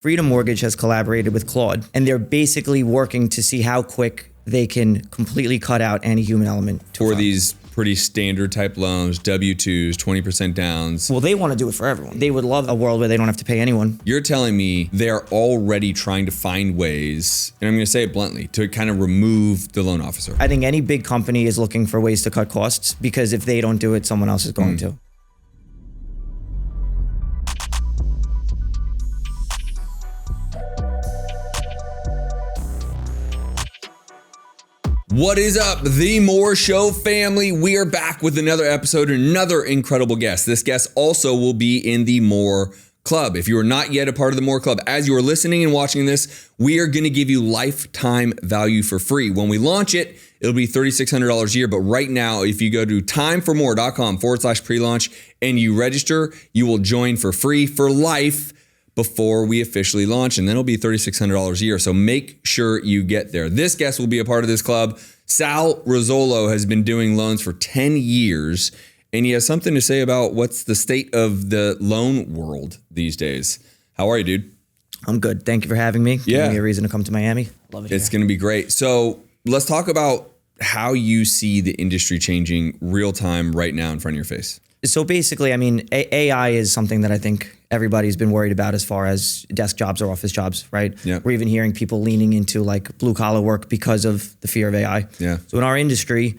Freedom Mortgage has collaborated with Claude, and they're basically working to see how quick they can completely cut out any human element. For these pretty standard type loans, W-2s, 20% downs. Well, they want to do it for everyone. They would love a world where they don't have to pay anyone. You're telling me they're already trying to find ways, and I'm going to say it bluntly, to kind of remove the loan officer. I think any big company is looking for ways to cut costs because if they don't do it, someone else is going to. What is up, the M.O.R.E Show family? We are back with another episode and another incredible guest. This guest also will be in the M.O.R.E Club. If you are not yet a part of the M.O.R.E Club, as you are listening and watching this, we are going to give you lifetime value for free. When we launch it, it'll be $3,600 a year. But right now, if you go to timeformore.com/pre-launch and you register, you will join for free for life before we officially launch, and then it'll be $3,600 a year. So make sure you get there. This guest will be a part of this club. Sal Rizzolo has been doing loans for 10 years, and he has something to say about what's the state of the loan world these days. How are you, dude? I'm good. Thank you for having me. Giving me a reason to come to Miami. Love it. It's going to be great. So let's talk about how you see the industry changing real time right now in front of your face. So basically, I mean, AI is something that I think everybody's been worried about as far as desk jobs or office jobs, right? Yeah. We're even hearing people leaning into like blue collar work because of the fear of AI. Yeah. So in our industry,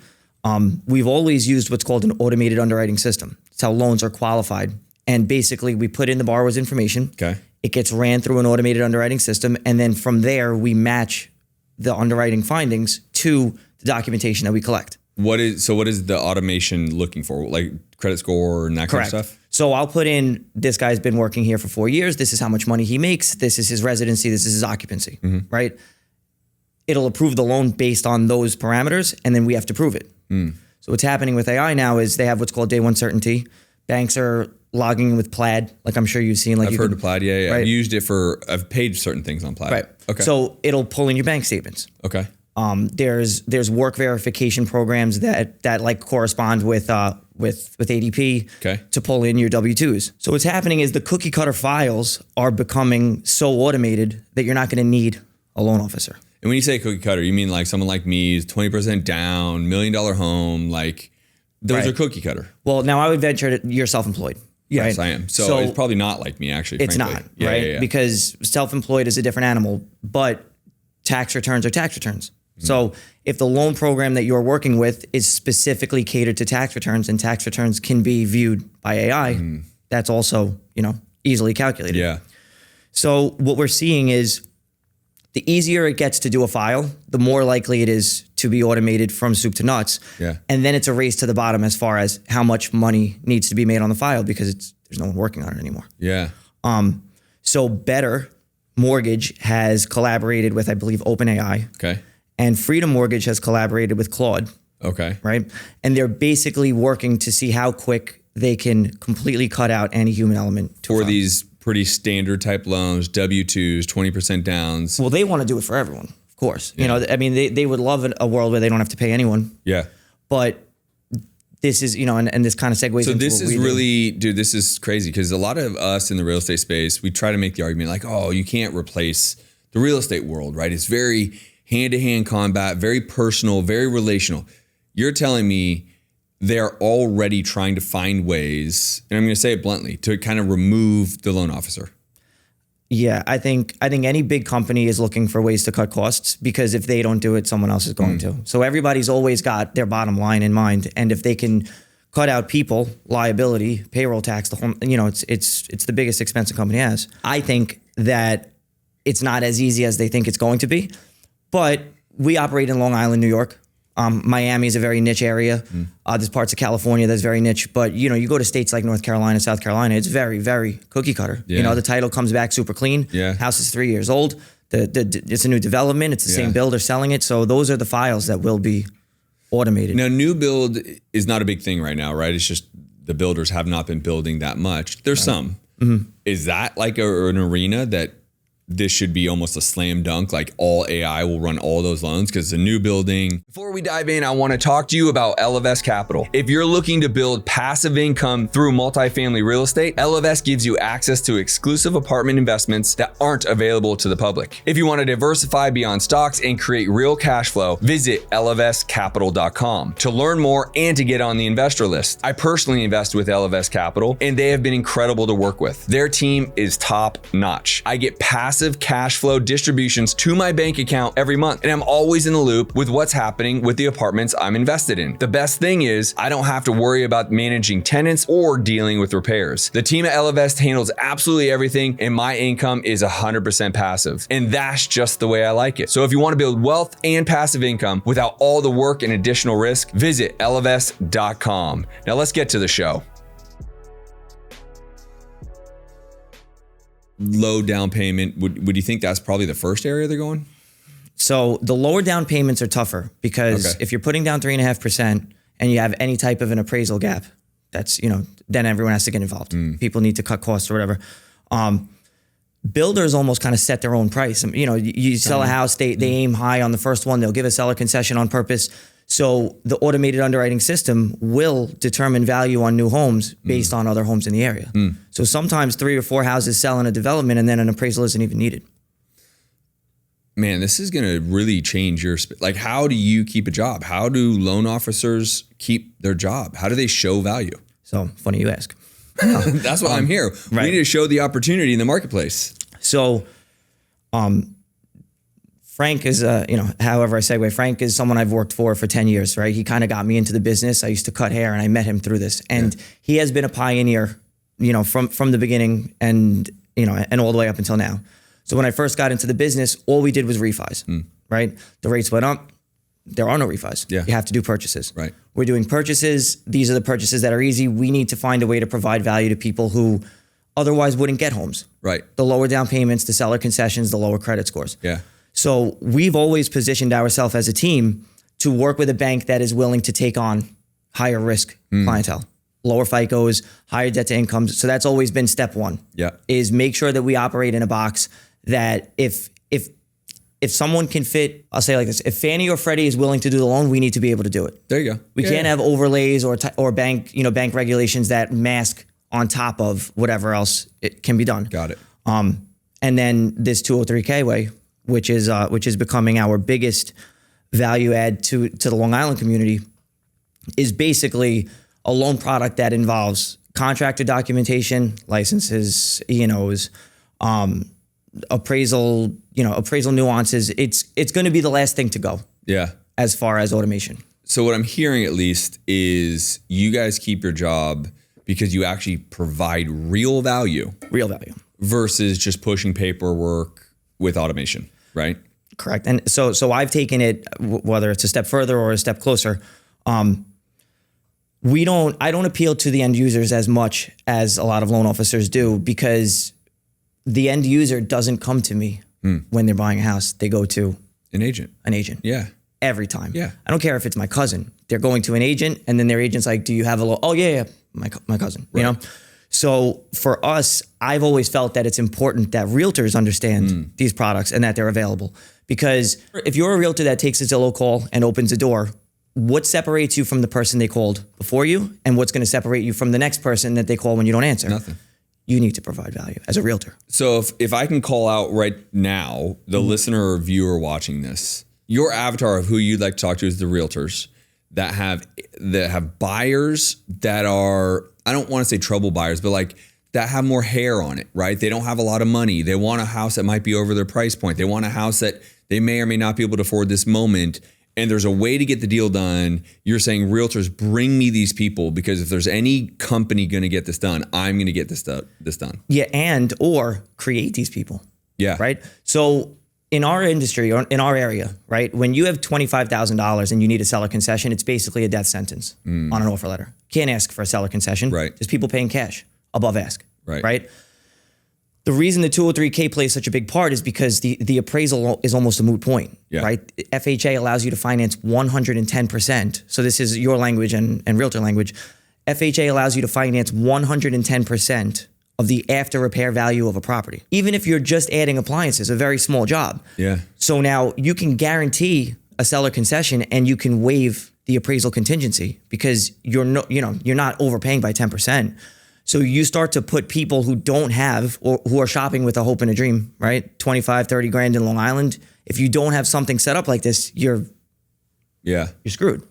we've always used what's called an automated underwriting system. It's how loans are qualified. And basically we put in the borrower's information. Okay. It gets ran through an automated underwriting system. And then from there, we match the underwriting findings to the documentation that we collect. What is the automation looking for? Like credit score and that kind of stuff? So I'll put in, this guy's been working here for 4 years. This is how much money he makes. This is his residency. This is his occupancy, right? It'll approve the loan based on those parameters, and then we have to prove it. So what's happening with AI now is they have what's called day one certainty. Banks are logging in with Plaid, like I'm sure you've seen. Like I've heard of Plaid, yeah. Right? I've used it I've paid certain things on Plaid. Right. Okay. So it'll pull in your bank statements. Okay. There's work verification programs that like correspond with ADP to pull in your W-2s. So what's happening is the cookie cutter files are becoming so automated that you're not going to need a loan officer. And when you say cookie cutter, you mean like someone like me is 20% down, $1 million home, like those are cookie cutter. Well, now I would venture that you're self-employed. Yes, right? I am. So it's probably not like me, actually. It's frankly. not, right? Yeah. Because self-employed is a different animal, but tax returns are tax returns. So if the loan program that you're working with is specifically catered to tax returns and tax returns can be viewed by AI, that's also, easily calculated. Yeah. So what we're seeing is the easier it gets to do a file, the more likely it is to be automated from soup to nuts. Yeah. And then it's a race to the bottom as far as how much money needs to be made on the file because there's no one working on it anymore. Yeah. So Better Mortgage has collaborated with, I believe, OpenAI. Okay. And Freedom Mortgage has collaborated with Claude. Okay. Right? And they're basically working to see how quick they can completely cut out any human element. For these pretty standard type loans, W-2s, 20% downs. Well, they want to do it for everyone, of course. Yeah. They would love a world where they don't have to pay anyone. Yeah. But this is, and this kind of segues into this is really, dude, this is crazy because a lot of us in the real estate space, we try to make the argument like, oh, you can't replace the real estate world, right? It's very hand-to-hand combat, very personal, very relational. You're telling me they're already trying to find ways, and I'm going to say it bluntly, to kind of remove the loan officer. Yeah, I think any big company is looking for ways to cut costs because if they don't do it, someone else is going to. So everybody's always got their bottom line in mind, and if they can cut out people, liability, payroll tax, the whole, it's the biggest expense a company has. I think that it's not as easy as they think it's going to be. But we operate in Long Island, New York. Miami is a very niche area. There's parts of California that's very niche. But, you go to states like North Carolina, South Carolina, it's very, very cookie cutter. Yeah. The title comes back super clean. Yeah. House is 3 years old. It's a new development. It's the same builder selling it. So those are the files that will be automated. Now, new build is not a big thing right now, right? It's just the builders have not been building that much. There's some. Is that like an arena that this should be almost a slam dunk. Like all AI will run all those loans because it's a new building. Before we dive in, I want to talk to you about Ellevest Capital. If you're looking to build passive income through multifamily real estate, Ellevest gives you access to exclusive apartment investments that aren't available to the public. If you want to diversify beyond stocks and create real cash flow, visit ellevestcapital.com to learn more and to get on the investor list. I personally invest with Ellevest Capital, and they have been incredible to work with. Their team is top notch. I get passive cash flow distributions to my bank account every month, and I'm always in the loop with what's happening with the apartments I'm invested in. The best thing is I don't have to worry about managing tenants or dealing with repairs. The team at Ellevest handles absolutely everything, and my income is 100% passive. And that's just the way I like it. So if you want to build wealth and passive income without all the work and additional risk, visit ellevest.com. Now let's get to the show. Low down payment. Would you think that's probably the first area they're going? So the lower down payments are tougher because if you're putting down 3.5% and you have any type of an appraisal gap, that's, then everyone has to get involved. People need to cut costs or whatever. Builders almost kind of set their own price. You sell a house, they aim high on the first one. They'll give a seller concession on purpose. So the automated underwriting system will determine value on new homes based on other homes in the area. So sometimes 3 or 4 houses sell in a development and then an appraisal isn't even needed. Man, this is going to really change your, like, how do you keep a job? How do loan officers keep their job? How do they show value? So funny you ask. That's why I'm here. Right. We need to show the opportunity in the marketplace. So, Frank is, however I segue, Frank is someone I've worked for 10 years, right? He kind of got me into the business. I used to cut hair and I met him through this. And he has been a pioneer, from the beginning and all the way up until now. So when I first got into the business, all we did was refis, right? The rates went up. There are no refis. You have to do purchases. Right. We're doing purchases. These are the purchases that are easy. We need to find a way to provide value to people who otherwise wouldn't get homes. Right. The lower down payments, the seller concessions, the lower credit scores. Yeah. So we've always positioned ourselves as a team to work with a bank that is willing to take on higher risk clientele, lower FICOs, higher debt to incomes. So that's always been step one. Is make sure that we operate in a box that if someone can fit, I'll say it like this, if Fannie or Freddie is willing to do the loan, we need to be able to do it. There you go. We can't have overlays or bank regulations that mask on top of whatever else it can be done. Got it. And then this 203K way, which is becoming our biggest value add to the Long Island community, is basically a loan product that involves contractor documentation, licenses, E&Os, appraisal nuances. It's going to be the last thing to go. Yeah. As far as automation. So what I'm hearing at least is you guys keep your job because you actually provide real value. Real value. Versus just pushing paperwork with automation, right? Correct. And so I've taken it, whether it's a step further or a step closer. I don't appeal to the end users as much as a lot of loan officers do, because the end user doesn't come to me when they're buying a house. They go to an agent. Yeah. Every time. Yeah. I don't care if it's my cousin. They're going to an agent, and then their agent's like, do you have a loan? Oh, yeah, my cousin, right. So for us, I've always felt that it's important that realtors understand these products and that they're available. Because if you're a realtor that takes a Zillow call and opens a door, what separates you from the person they called before you? And what's going to separate you from the next person that they call when you don't answer? Nothing. You need to provide value as a realtor. So if I can call out right now, the listener or viewer watching this, your avatar of who you'd like to talk to is the realtors that have buyers that are, I don't want to say trouble buyers, but like that have more hair on it, right? They don't have a lot of money. They want a house that might be over their price point. They want a house that they may or may not be able to afford this moment. And there's a way to get the deal done. You're saying, realtors, bring me these people, because if there's any company going to get this done, I'm going to get this done. Yeah, or create these people. Yeah. Right? So in our industry, or in our area, right, when you have $25,000 and you need a seller concession, it's basically a death sentence on an offer letter. Can't ask for a seller concession. Right. There's people paying cash above ask. Right. The reason the 203K plays such a big part is because the appraisal is almost a moot point, right? FHA allows you to finance 110%. So this is your language and realtor language. FHA allows you to finance 110% of the after repair value of a property. Even if you're just adding appliances, a very small job. Yeah. So now you can guarantee a seller concession and you can waive the appraisal contingency because you're not overpaying by 10%. So you start to put people who don't have or who are shopping with a hope and a dream, right? 25, 30 grand in Long Island. If you don't have something set up like this, you're screwed.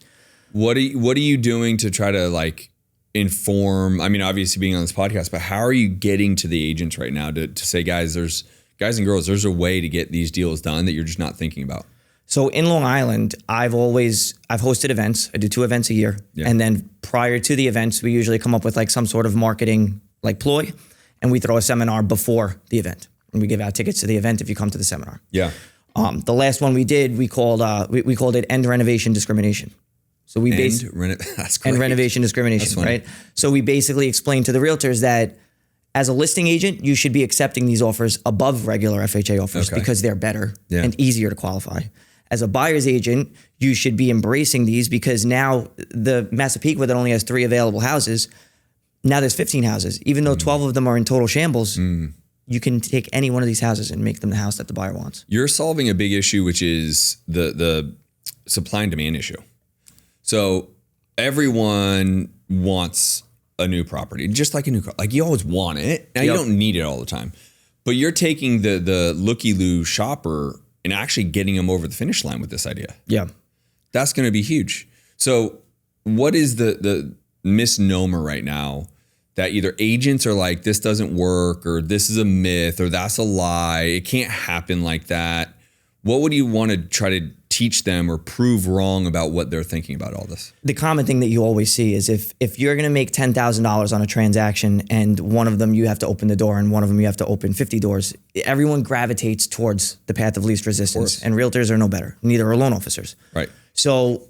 What are you doing to try to like inform? I mean, obviously being on this podcast, but how are you getting to the agents right now to say, guys and girls, there's a way to get these deals done that you're just not thinking about? So in Long Island, I've hosted events. I do 2 events a year. Yeah. And then prior to the events, we usually come up with like some sort of marketing like ploy, and we throw a seminar before the event. And we give out tickets to the event if you come to the seminar. Yeah. The last one we did, we called it End Renovation Discrimination. So we End renovation discrimination, right? So we basically explained to the realtors that as a listing agent, you should be accepting these offers above regular FHA offers because they're better and easier to qualify. As a buyer's agent, you should be embracing these because now the Massapequa that only has 3 available houses, now there's 15 houses. Even though 12 of them are in total shambles, you can take any one of these houses and make them the house that the buyer wants. You're solving a big issue, which is the supply and demand issue. So everyone wants a new property, just like a new car. Like you always want it. Now you don't need it all the time, but you're taking the looky-loo shopper and actually getting them over the finish line with this idea. Yeah. That's going to be huge. So what is the misnomer right now that either agents are like, this doesn't work, or this is a myth, or that's a lie, it can't happen like that? What would you want to try to teach them or prove wrong about what they're thinking about all this? The common thing that you always see is if you're going to make $10,000 on a transaction and one of them you have to open the door and one of them you have to open 50 doors, everyone gravitates towards the path of least resistance. And realtors are no better. Neither are loan officers. Right. So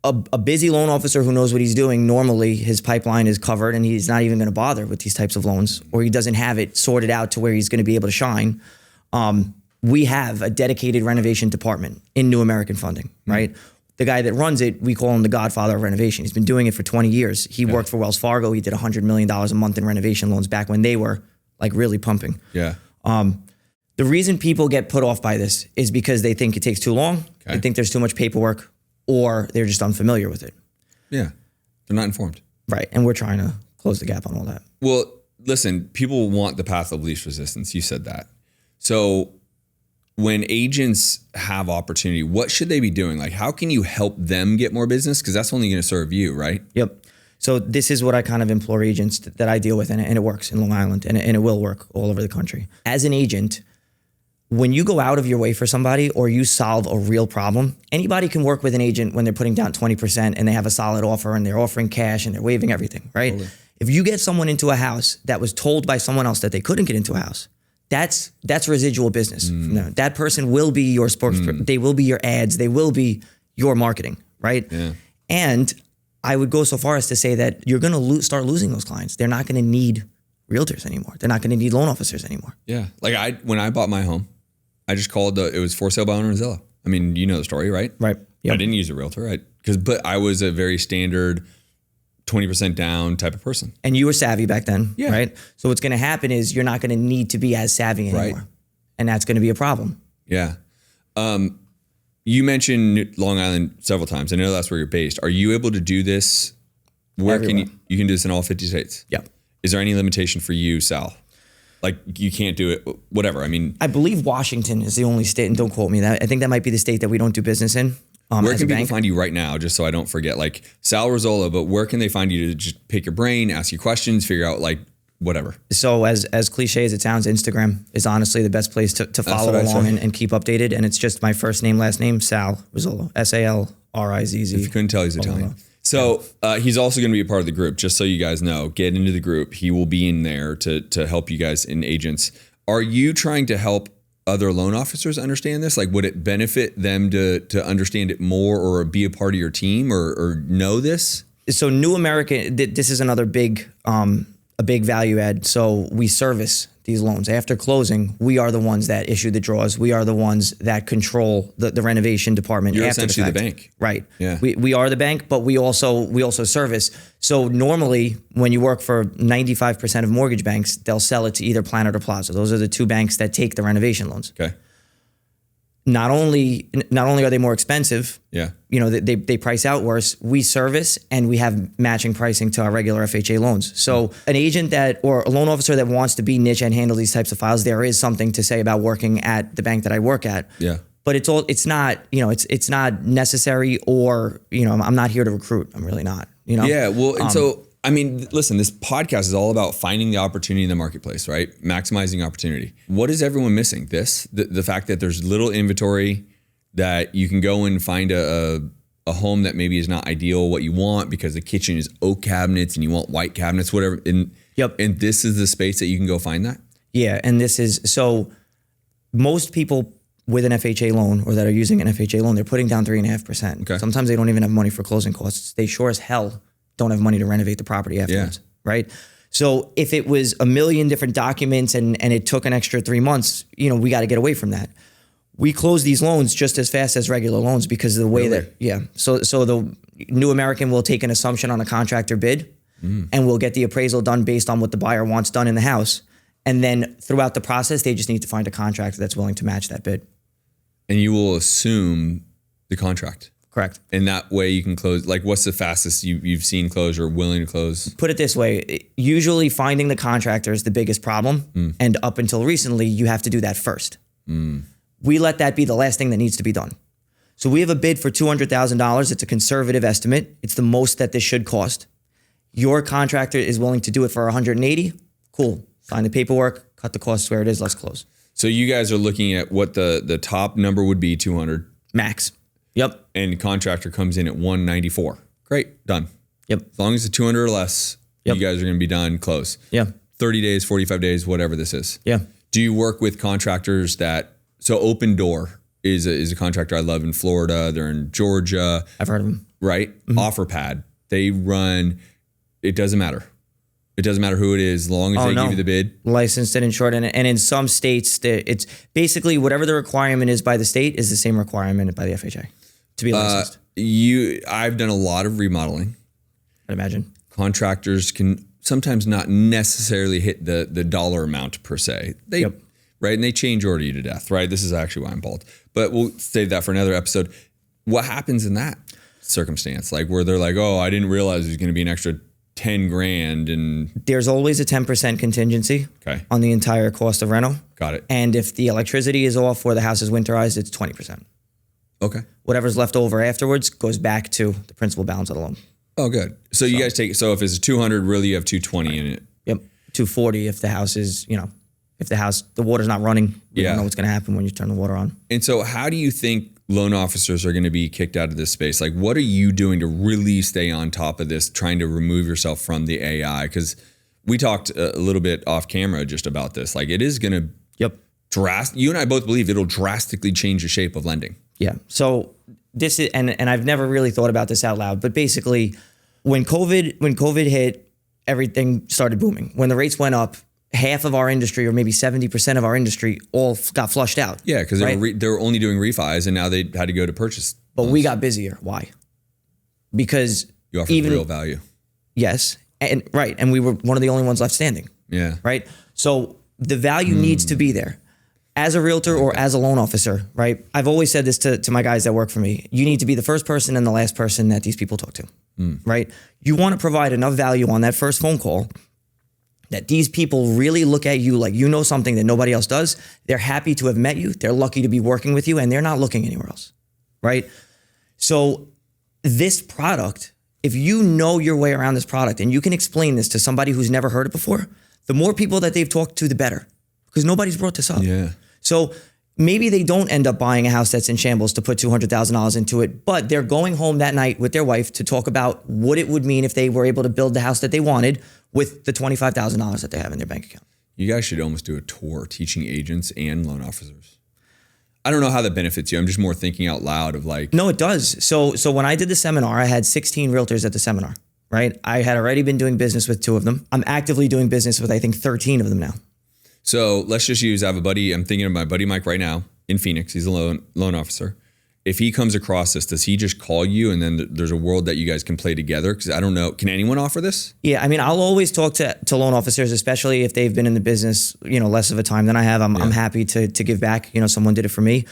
a busy loan officer who knows what he's doing, normally his pipeline is covered and he's not even going to bother with these types of loans, or he doesn't have it sorted out to where he's going to be able to shine. We have a dedicated renovation department in New American Funding, right? The guy that runs it, we call him the godfather of renovation. He's been doing it for 20 years. He worked for Wells Fargo. He did $100 million a month in renovation loans back when they were like really pumping. Yeah. The reason people get put off by this is because they think it takes too long. They think there's too much paperwork, or they're just unfamiliar with it. Yeah. They're not informed. Right. And we're trying to close the gap on all that. Well, listen, people want the path of least resistance. You said that. So when agents have opportunity, what should they be doing? Like, how can you help them get more business? Because that's only going to serve you, right? Yep. So this is what I kind of implore agents that I deal with, and it works in Long Island, and it will work all over the country. As an agent, when you go out of your way for somebody or you solve a real problem, anybody can work with an agent when they're putting down 20% and they have a solid offer and they're offering cash and they're waiving everything, right? Totally. If you get someone into a house that was told by someone else that they couldn't get into a house, that's residual business. No, that person will be your spokesperson. They will be your ads. They will be your marketing, right? Yeah. And I would go so far as to say that you're going to start losing those clients. They're not going to need realtors anymore. They're not going to need loan officers anymore. Yeah. Like when I bought my home, I just called it was for sale by owner in Zillow. I mean, you know the story, right? Right. Yep. I didn't use a realtor, but I was a very standard 20% down type of person. And you were savvy back then, right? So what's going to happen is you're not going to need to be as savvy anymore. Right. And that's going to be a problem. Yeah. You mentioned Long Island several times. I know that's where you're based. Are you able to do this? Where Everywhere. Can you can do this in all 50 states? Yeah. Is there any limitation for you, Sal? Like you can't do it, whatever. I mean, I believe Washington is the only state, and don't quote me, that I think that might be the state that we don't do business in. Where can people find you right now, just so I don't forget? Like Sal Rizzolo, but where can they find you to just pick your brain, ask you questions, figure out like whatever? So as cliche as it sounds, Instagram is honestly the best place to follow along and keep updated. And it's just my first name, last name, Sal Rizzolo, SalRizzz. If you couldn't tell, he's Italian. So he's also going to be a part of the group, just so you guys know. Get into the group. He will be in there to help you guys in agents. Are you trying to help other loan officers understand this? Like, would it benefit them to understand it more or be a part of your team or know this? So New American, this is another big, a big value add. So we service these loans. After closing, we are the ones that issue the draws. We are the ones that control the renovation department. You're after essentially the the fact. bank. Right. Yeah. We are the bank, but we also service. So normally when you work for 95% of mortgage banks, they'll sell it to either Plaid or Plaza. Those are the two banks that take the renovation loans. Okay. Not only are they more expensive, they price out worse. We service and we have matching pricing to our regular FHA loans. So an agent or a loan officer that wants to be niche and handle these types of files, there is something to say about working at the bank that I work at. Yeah. But it's not necessary, or I'm not here to recruit. I'm really not. Yeah. Well, and so I mean, listen, this podcast is all about finding the opportunity in the marketplace, right? Maximizing opportunity. What is everyone missing? The fact that there's little inventory, that you can go and find a home that maybe is not ideal what you want because the kitchen is oak cabinets and you want white cabinets, whatever. And this is the space that you can go find that? Yeah. And so most people with an FHA loan or that are using an FHA loan, they're putting down 3.5%. Okay. Sometimes they don't even have money for closing costs. They sure as hell don't have money to renovate the property afterwards, right? So if it was a million different documents and it took an extra 3 months, we got to get away from that. We close these loans just as fast as regular loans because of the way So the New American will take an assumption on a contractor bid and we'll get the appraisal done based on what the buyer wants done in the house. And then throughout the process, they just need to find a contractor that's willing to match that bid. And you will assume the contract. Correct. And that way you can close. Like, what's the fastest you've seen close or willing to close? Put it this way. Usually finding the contractor is the biggest problem. And up until recently, you have to do that first. We let that be the last thing that needs to be done. So we have a bid for $200,000. It's a conservative estimate. It's the most that this should cost. Your contractor is willing to do it for 180. Cool. Sign the paperwork, cut the costs where it is. Let's close. So you guys are looking at what the top number would be, 200. Max. Yep. And contractor comes in at 194. Great. Done. Yep. As long as it's 200 or less, you guys are going to be done, close. Yeah. 30 days, 45 days, whatever this is. Yeah. Do you work with contractors so Open Door is a contractor I love in Florida. They're in Georgia. I've heard of them. Right? OfferPad. They run, it doesn't matter. It doesn't matter who it is, as long as they give you the bid. Licensed and insured. And in some states, it's basically whatever the requirement is by the state is the same requirement by the FHA to be licensed. I've done a lot of remodeling. I'd imagine. Contractors can sometimes not necessarily hit the dollar amount per se. Right? And they change order you to death, right? This is actually why I'm bald. But we'll save that for another episode. What happens in that circumstance? Like where they're like, oh, I didn't realize there's going to be an extra 10 grand and there's always a 10% contingency on the entire cost of reno. Got it. And if the electricity is off or the house is winterized, it's 20%. Okay. Whatever's left over afterwards goes back to the principal balance of the loan. Oh, good. So you guys take, so if it's a 200, really you have 220 in it. Yep. 240 if the house is, if the water's not running, we don't know what's going to happen when you turn the water on. And so how do you think loan officers are going to be kicked out of this space? Like, what are you doing to really stay on top of this, trying to remove yourself from the AI? Because we talked a little bit off camera just about this. Like, it is going to you and I both believe it'll drastically change the shape of lending. Yeah. So this is, and I've never really thought about this out loud, but basically when COVID hit, everything started booming. When the rates went up, half of our industry, or maybe 70% of our industry, all got flushed out. Yeah, because they were only doing refis, and now they had to go to purchase. But we got busier. Why? Because you offered real value. Yes, and we were one of the only ones left standing. Yeah. Right. So the value needs to be there. As a realtor or as a loan officer, right? I've always said this to my guys that work for me. You need to be the first person and the last person that these people talk to, right? You want to provide enough value on that first phone call that these people really look at you like you know something that nobody else does. They're happy to have met you. They're lucky to be working with you, and they're not looking anywhere else, right? So this product, if you know your way around this product and you can explain this to somebody who's never heard it before, the more people that they've talked to, the better, because nobody's brought this up. Yeah. So maybe they don't end up buying a house that's in shambles to put $200,000 into it, but they're going home that night with their wife to talk about what it would mean if they were able to build the house that they wanted with the $25,000 that they have in their bank account. You guys should almost do a tour teaching agents and loan officers. I don't know how that benefits you. I'm just more thinking out loud of like. No, it does. So when I did the seminar, I had 16 realtors at the seminar, right? I had already been doing business with 2 of them. I'm actively doing business with, I think, 13 of them now. So let's just use, I have a buddy, I'm thinking of my buddy Mike right now in Phoenix. He's a loan officer. If he comes across this, does he just call you and then there's a world that you guys can play together? Because I don't know, can anyone offer this? Yeah, I mean, I'll always talk to loan officers, especially if they've been in the business, less of a time than I have. I'm happy to give back. Someone did it for me.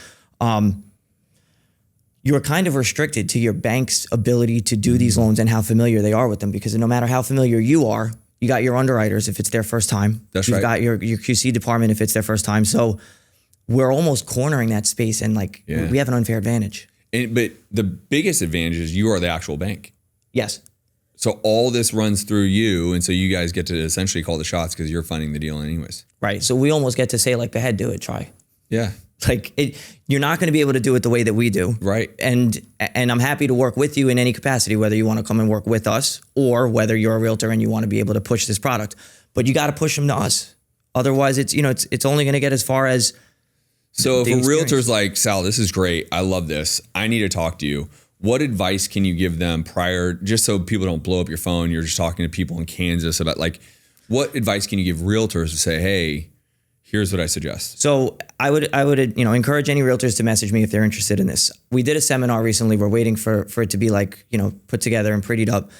You're kind of restricted to your bank's ability to do these loans and how familiar they are with them, because no matter how familiar you are, you got your underwriters if it's their first time. That's You've right. got your QC department if it's their first time. So we're almost cornering that space, and we have an unfair advantage. But the biggest advantage is you are the actual bank. Yes. So all this runs through you, and so you guys get to essentially call the shots because you're funding the deal anyways. Right. So we almost get to say, like, the head, do it, try. Yeah. You're not going to be able to do it the way that we do. Right. And I'm happy to work with you in any capacity, whether you want to come and work with us or whether you're a realtor and you want to be able to push this product. But you got to push them to us. Otherwise, it's only going to get as far as. So if a realtor's like, Sal, this is great, I love this, I need to talk to you, what advice can you give them prior, just so people don't blow up your phone, you're just talking to people in Kansas about, what advice can you give realtors to say, hey, here's what I suggest? So I would encourage any realtors to message me if they're interested in this. We did a seminar recently. We're waiting for it to be put together and prettied up.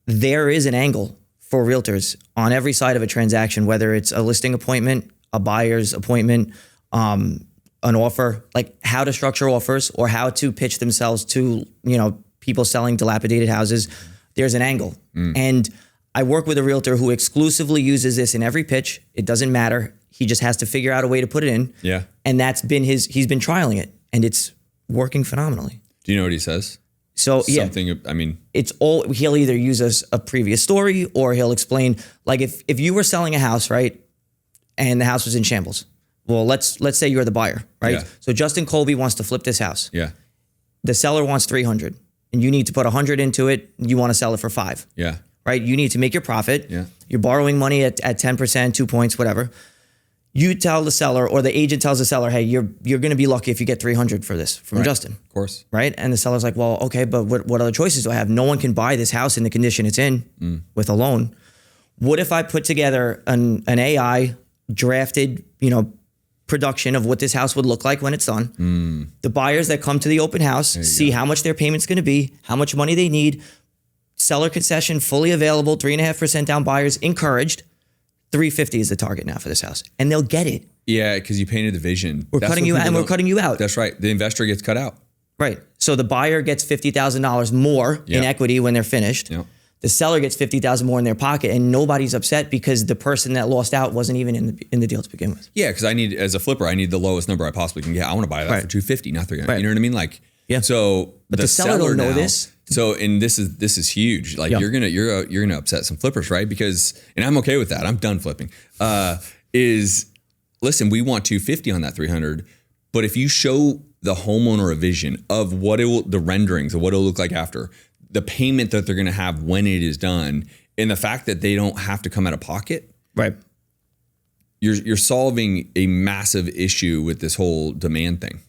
There is an angle for realtors on every side of a transaction, whether it's a listing appointment, a buyer's appointment, an offer, like how to structure offers or how to pitch themselves to, people selling dilapidated houses. There's an angle. And I work with a realtor who exclusively uses this in every pitch. It doesn't matter. He just has to figure out a way to put it in. Yeah. And he's been trialing it and it's working phenomenally. Do you know what he says? So he'll either use a previous story or he'll explain, like if you were selling a house, right? And the house was in shambles. Well, let's say you're the buyer, right? Yeah. So Justin Colby wants to flip this house. Yeah. The seller wants 300 and you need to put 100 into it. You want to sell it for 5. Yeah. Right? You need to make your profit. Yeah. You're borrowing money at 10%, 2 points, whatever. You tell the seller, or the agent tells the seller, hey, you're going to be lucky if you get 300 for this from Justin. Of course. Right? And the seller's like, well, okay, but what other choices do I have? No one can buy this house in the condition it's in with a loan. What if I put together an AI drafted, production of what this house would look like when it's done? The buyers that come to the open house see how much their payment's going to be, how much money they need. Seller concession fully available, 3.5% down, buyers encouraged. 350 is the target now for this house, and they'll get it. Yeah, because you painted the vision. We're cutting you out. That's right. The investor gets cut out. Right. So the buyer gets $50,000 more in equity when they're finished. Yep. The seller gets $50,000 more in their pocket, and nobody's upset because the person that lost out wasn't even in the deal to begin with. Yeah, because as a flipper, I need the lowest number I possibly can get. I want to buy that for 250, not 300. Right. You know what I mean? So but the seller don't know this. So, and this is huge. Like you're gonna upset some flippers, right? Because, and I'm okay with that. I'm done flipping. Listen, we want 250 on that 300, but if you show the homeowner a vision of the renderings of what it'll look like after, the payment that they're gonna have when it is done, and the fact that they don't have to come out of pocket, right? You're solving a massive issue with this whole demand thing.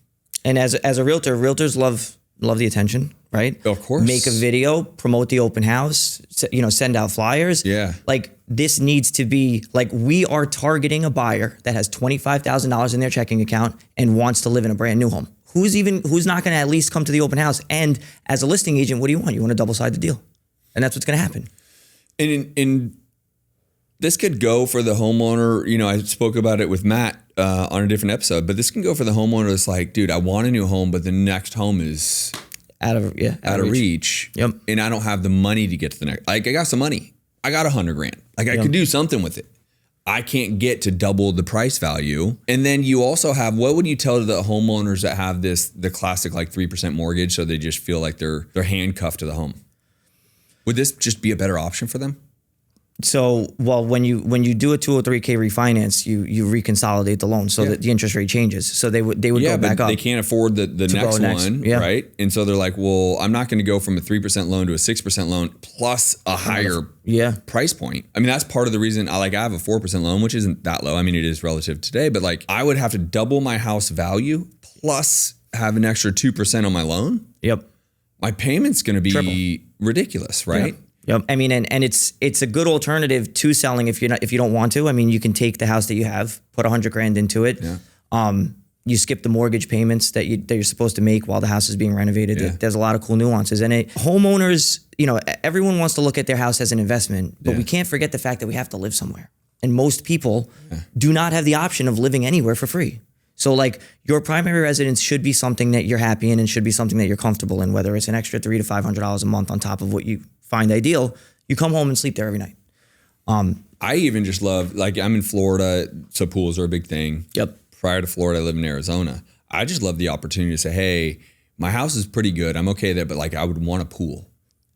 And as a realtor, realtors love the attention, right? Of course. Make a video, promote the open house, send out flyers. Yeah. Like this needs to be like, we are targeting a buyer that has $25,000 in their checking account and wants to live in a brand new home. Who's not going to at least come to the open house? And as a listing agent, what do you want? You want a double-sided deal. And that's what's going to happen. And this could go for the homeowner. I spoke about it with Matt on a different episode, but this can go for the homeowner that's like, dude, I want a new home, but the next home is out of reach. Yep. And I don't have the money to get to the next. Like I got some money. I got $100,000. Like I could do something with it. I can't get to double the price value. And then you also have, what would you tell to the homeowners that have the classic like 3% mortgage, so they just feel like they're handcuffed to the home? Would this just be a better option for them? So, well, when you do a 203K refinance, you reconsolidate the loan so that the interest rate changes. So they would go back up. They can't afford the next one, right? And so they're like, well, I'm not going to go from a 3% loan to a 6% loan plus a higher price point. I mean, that's part of the reason I have a 4% loan, which isn't that low. I mean, it is relative today, but like I would have to double my house value plus have an extra 2% on my loan. Yep. My payment's going to be ridiculous, right? Yep. I mean, and it's a good alternative to selling if you don't want to. I mean, you can take the house that you have, put $100,000 into it. Yeah. You skip the mortgage payments that you're supposed to make while the house is being renovated. Yeah. There's a lot of cool nuances. And homeowners, everyone wants to look at their house as an investment, but we can't forget the fact that we have to live somewhere. And most people do not have the option of living anywhere for free. So like your primary residence should be something that you're happy in and should be something that you're comfortable in, whether it's an extra $300 to $500 a month on top of what you find ideal. You come home and sleep there every night. I even just love, like I'm in Florida, so pools are a big thing. Yep. Prior to Florida, I lived in Arizona. I just love the opportunity to say, hey, my house is pretty good. I'm okay there, but like I would want a pool.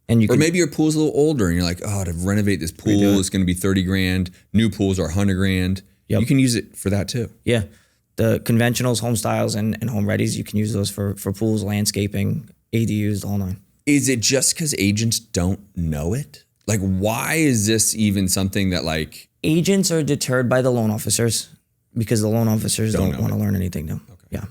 And maybe your pool's a little older and you're like, oh, to renovate this pool, it's going to be $30,000. New pools are $100,000. Yep. You can use it for that too. Yeah. The conventionals, home styles, and home readies, you can use those for pools, landscaping, ADUs, the whole nine. Is it just because agents don't know it? Like, why is this even something that like... Agents are deterred by the loan officers because the loan officers don't want to learn anything new. Okay. Yeah.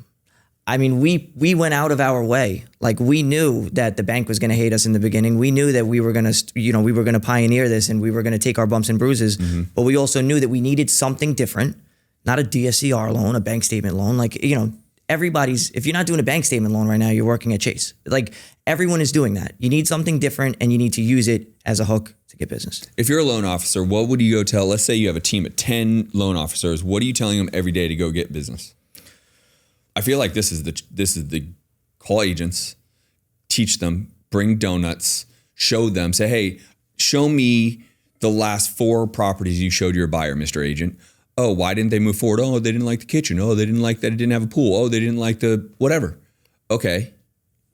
I mean, we went out of our way. Like we knew that the bank was going to hate us in the beginning. We knew that we were going to pioneer this and we were going to take our bumps and bruises. Mm-hmm. But we also knew that we needed something different, not a DSCR loan, a bank statement loan. Like, if you're not doing a bank statement loan right now, you're working at Chase. Like everyone is doing that. You need something different and you need to use it as a hook to get business. If you're a loan officer, what would you go tell? Let's say you have a team of 10 loan officers. What are you telling them every day to go get business? I feel like this is the call agents, teach them, bring donuts, show them, say, hey, show me the last 4 properties you showed your buyer, Mr. Agent. Oh, why didn't they move forward? Oh, they didn't like the kitchen. Oh, they didn't like that it didn't have a pool. Oh, they didn't like the whatever. Okay.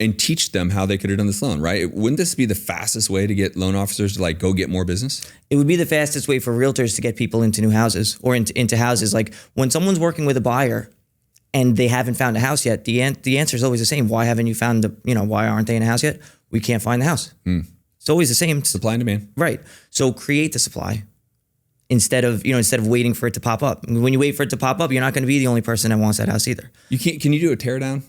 And teach them how they could have done this loan, right? Wouldn't this be the fastest way to get loan officers to like go get more business? It would be the fastest way for realtors to get people into new houses or into houses. Like when someone's working with a buyer and they haven't found a house yet, the answer is always the same. Why haven't you found why aren't they in a house yet? We can't find the house. It's always the same. Supply and demand. Right. So create the supply. Instead of waiting for it to pop up. When you wait for it to pop up, you're not going to be the only person that wants that house either. Can you do a tear down?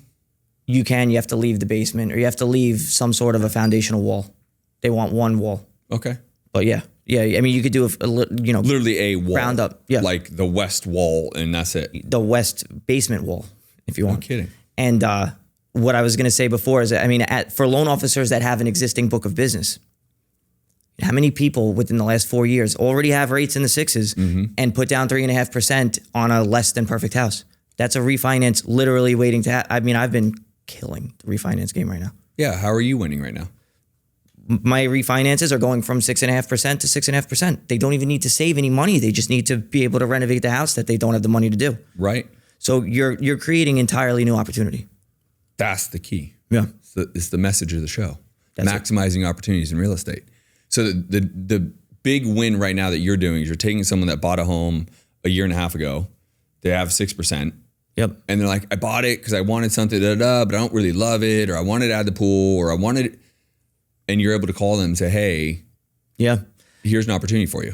You can. You have to leave the basement or you have to leave some sort of a foundational wall. They want one wall. Okay. But yeah. I mean, you could do literally a wall. Round up. Yeah. Like the west wall and that's it. The west basement wall, if you want. No kidding. And what I was going to say before is, for loan officers that have an existing book of business, how many people within the last 4 years already have rates in the 6s and put down 3.5% on a less than perfect house? That's a refinance literally waiting to happen. I mean, I've been killing the refinance game right now. Yeah. How are you winning right now? My refinances are going from 6.5% to 6.5%. They don't even need to save any money. They just need to be able to renovate the house that they don't have the money to do. Right. So you're creating entirely new opportunity. That's the key. Yeah. It's the message of the show. That's maximizing opportunities in real estate. So the big win right now that you're doing is you're taking someone that bought a home a year and a half ago. They have 6%. Yep. And they're like, I bought it because I wanted something, but I don't really love it, or I wanted to add the pool, or I wanted, and you're able to call them and say, hey, yeah, here's an opportunity for you.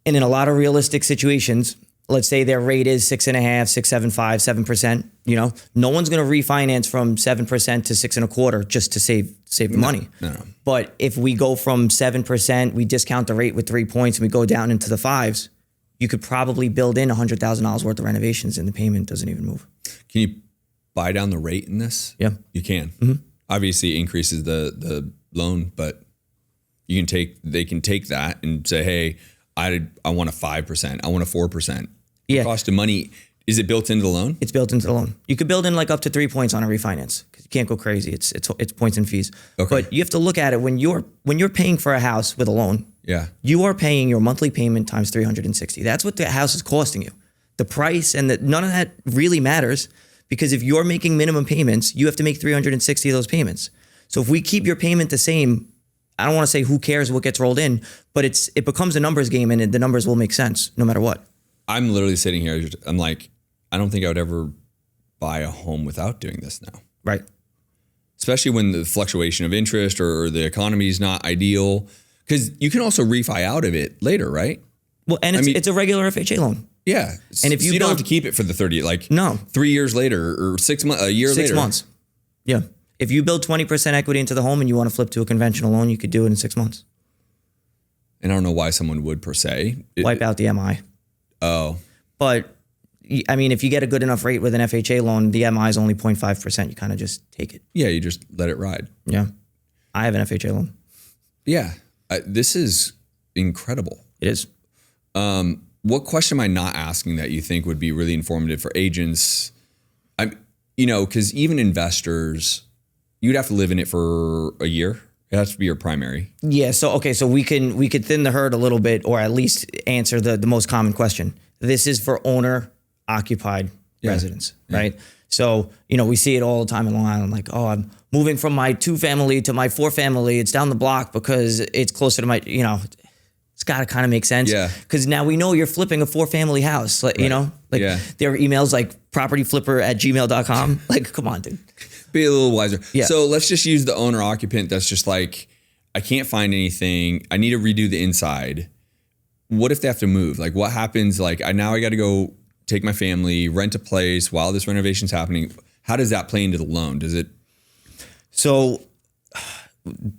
And in a lot of realistic situations, let's say their rate is 6.5, 6.75, 7%. No one's going to refinance from 7% to 6.25 just to save the money. No. But if we go from 7%, we discount the rate with 3 points, and we go down into the 5s, you could probably build in $100,000 worth of renovations, and the payment doesn't even move. Can you buy down the rate in this? Yeah, you can. Mm-hmm. Obviously, it increases the loan, but they can take that and say, hey, I want a 5%, I want a 4%. Yeah. Cost of money, is it built into the loan? It's built into the loan. You could build in like up to 3 points on a refinance because you can't go crazy. It's points and fees. Okay. But you have to look at it when you're paying for a house with a loan. Yeah. You are paying your monthly payment times 360. That's what the house is costing you. The price and none of that really matters because if you're making minimum payments, you have to make 360 of those payments. So if we keep your payment the same, I don't want to say who cares what gets rolled in, but it becomes a numbers game and the numbers will make sense no matter what. I'm literally sitting here, I'm like, I don't think I would ever buy a home without doing this now. Right. Especially when the fluctuation of interest or the economy is not ideal. Because you can also refi out of it later, right? Well, and it's a regular FHA loan. Yeah. And if you don't have to keep it for the 30, like no, 3 years later or 6 months, a year later. 6 months. Yeah. If you build 20% equity into the home and you want to flip to a conventional loan, you could do it in 6 months. And I don't know why someone would per se. Wipe out the MI. Oh. But I mean, if you get a good enough rate with an FHA loan, the MI is only 0.5%. You kind of just take it. Yeah, you just let it ride. Yeah. I have an FHA loan. Yeah. This is incredible. It is. What question am I not asking that you think would be really informative for agents? Because even investors, you'd have to live in it for a year. It has to be your primary. Yeah. So we could thin the herd a little bit, or at least answer the most common question. This is for owner occupied residents, right? So, we see it all the time in Long Island, like, oh, I'm moving from my 2-family to my 4-family. It's down the block because it's closer to my, it's got to kind of make sense. Yeah. Because now we know you're flipping a 4-family house, like, there are emails like propertyflipper@gmail.com. Like, come on, dude. Be a little wiser. Yeah. So let's just use the owner occupant that's just like, I can't find anything. I need to redo the inside. What if they have to move? Like, what happens? Like, I got to go take my family, rent a place while this renovation's happening. How does that play into the loan? Does it? So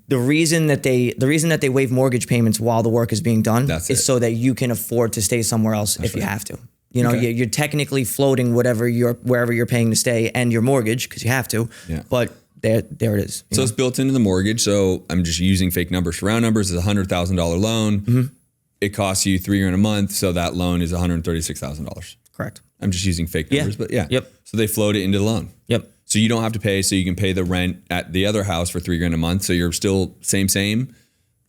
the reason that they waive mortgage payments while the work is being done is so that you can afford to stay somewhere else if you have to. You're technically floating wherever you're paying to stay and your mortgage because you have to. Yeah. But there it is. So it's built into the mortgage. So I'm just using fake numbers for round numbers. It's $100,000 loan. Mm-hmm. It costs you $3,000 a month. So that loan is $136,000. Correct. I'm just using fake numbers, but yeah. Yep. So they float it into the loan. Yep. So you don't have to pay. So you can pay the rent at the other house for $3,000 a month. So you're still same.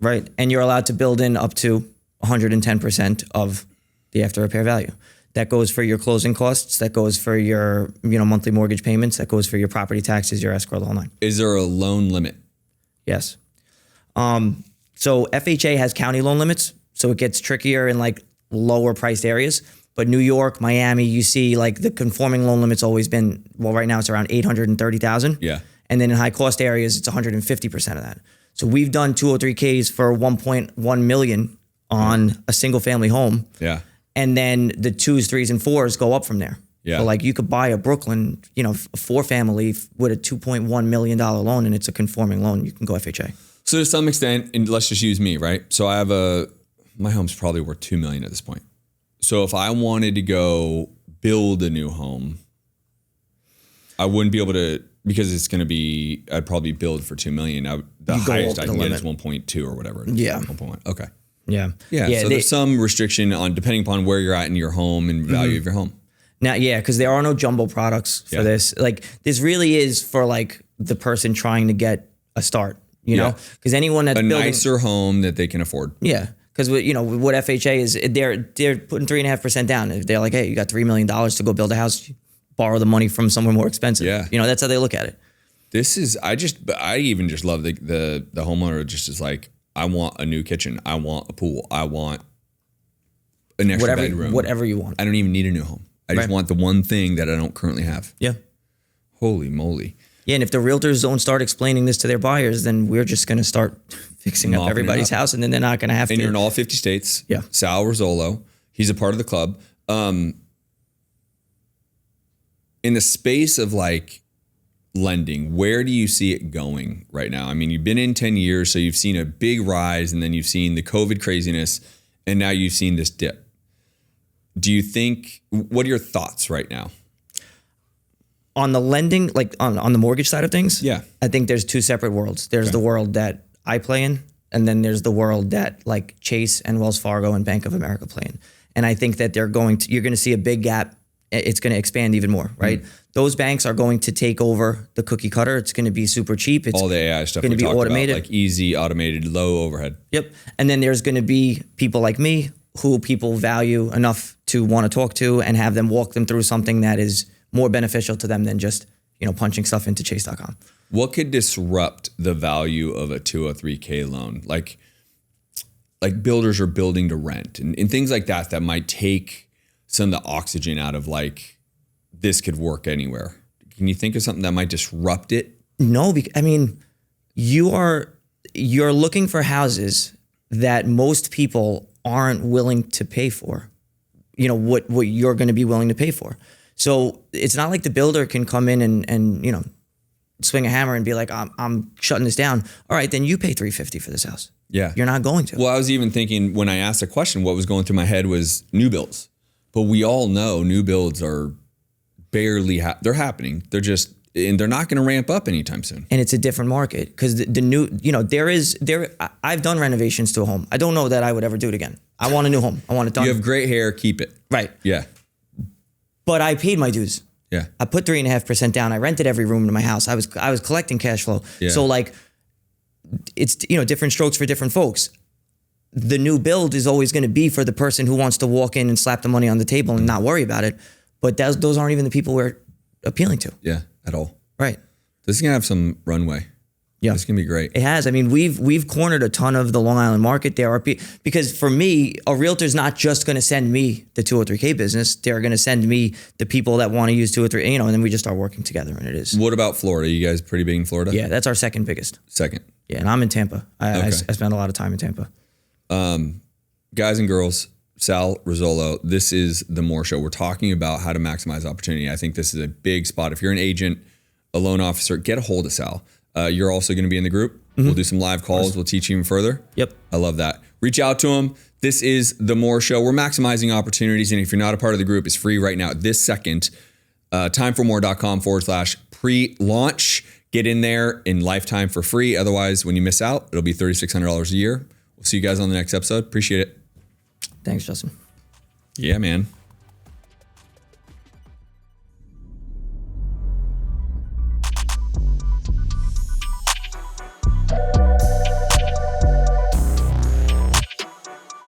Right. And you're allowed to build in up to 110% of the after repair value. That goes for your closing costs. That goes for your monthly mortgage payments. That goes for your property taxes, your escrow, the whole nine. Is there a loan limit? Yes. So FHA has county loan limits. So it gets trickier in like lower priced areas. But New York, Miami, you see like the conforming loan limit's always been, well, right now it's around 830,000. Yeah. And then in high cost areas, it's 150% of that. So we've done 203Ks for 1.1 million on a single family home. Yeah. And then the 2s, 3s, and 4s go up from there. Yeah. So like you could buy a Brooklyn, a 4-family with a $2.1 million loan, and it's a conforming loan. You can go FHA. So to some extent, and let's just use me, right? So I have my home's probably worth $2 million at this point. So if I wanted to go build a new home, I wouldn't be able to, because it's going to be, I'd probably build for $2 million. The highest I can get is 1.2 or whatever. Yeah. 1.1. Okay. Yeah. So there's some restriction on depending upon where you're at in your home and value of your home. Now, because there are no jumbo products for this. Like this really is for like the person trying to get a start, you know, because anyone that's building nicer home that they can afford. Yeah. Because what FHA is, they're putting 3.5% down. If they're like, hey, you got $3 million to go build a house, borrow the money from somewhere more expensive. Yeah. That's how they look at it. This is, I even just love the homeowner just is like, I want a new kitchen. I want a pool. I want an extra bedroom. Whatever you want. I don't even need a new home. I just want the one thing that I don't currently have. Yeah. Holy moly. Yeah, and if the realtors don't start explaining this to their buyers, then we're just going to start fixing up everybody's house, and then they're not going to have to. And you're in all 50 states. Yeah. Sal Rizzolo, he's a part of the club. In the space of like lending, where do you see it going right now? I mean, you've been in 10 years, so you've seen a big rise, and then you've seen the COVID craziness, and now you've seen this dip. Do you think, what are your thoughts right now? On the lending, like on the mortgage side of things, I think there's two separate worlds. There's the world that I play in, and then there's the world that like Chase and Wells Fargo and Bank of America play in. And I think that you're going to see a big gap. It's going to expand even more, right? Those banks are going to take over the cookie cutter. It's going to be super cheap. It's all the AI stuff going to be automated, like easy, automated, low overhead. Yep. And then there's going to be people like me who people value enough to want to talk to and have them walk them through something that is more beneficial to them than just, punching stuff into chase.com. What could disrupt the value of a 203K loan? Like builders are building to rent and things like that might take some of the oxygen out of like, this could work anywhere. Can you think of something that might disrupt it? No, you're looking for houses that most people aren't willing to pay for, what you're going to be willing to pay for. So it's not like the builder can come in and swing a hammer and be like, I'm shutting this down. All right, then you pay $350 for this house. Yeah. You're not going to. Well, I was even thinking when I asked the question, what was going through my head was new builds. But we all know new builds are barely, they're happening. And they're not going to ramp up anytime soon. And it's a different market because the new, I've done renovations to a home. I don't know that I would ever do it again. I want a new home. I want it done. You have great hair, keep it. Right. Yeah. But I paid my dues. Yeah. I put 3.5% down. I rented every room in my house. I was collecting cash flow. Yeah. So like, it's, different strokes for different folks. The new build is always going to be for the person who wants to walk in and slap the money on the table and not worry about it. But those aren't even the people we're appealing to. Yeah, at all. Right. This is going to have some runway. Yeah. It's going to be great. It has. I mean, we've cornered a ton of the Long Island market. There are because for me, a realtor's not just going to send me the 203K business. They're going to send me the people that want to use 203, and then we just start working together, and it is. What about Florida? You guys pretty big in Florida? Yeah, that's our second biggest. Second. Yeah, and I'm in Tampa. I spend a lot of time in Tampa. Guys and girls, Sal Rizzolo, this is the M.O.R.E Show. We're talking about how to maximize opportunity. I think this is a big spot. If you're an agent, a loan officer, get a hold of Sal. You're also going to be in the group. Mm-hmm. We'll do some live calls. We'll teach you even further. Yep. I love that. Reach out to him. This is the M.O.R.E Show. We're maximizing opportunities. And if you're not a part of the group, it's free right now. This second, timeformore.com/pre-launch. Get in there in lifetime for free. Otherwise, when you miss out, it'll be $3,600 a year. We'll see you guys on the next episode. Appreciate it. Thanks, Justin. Yeah, man.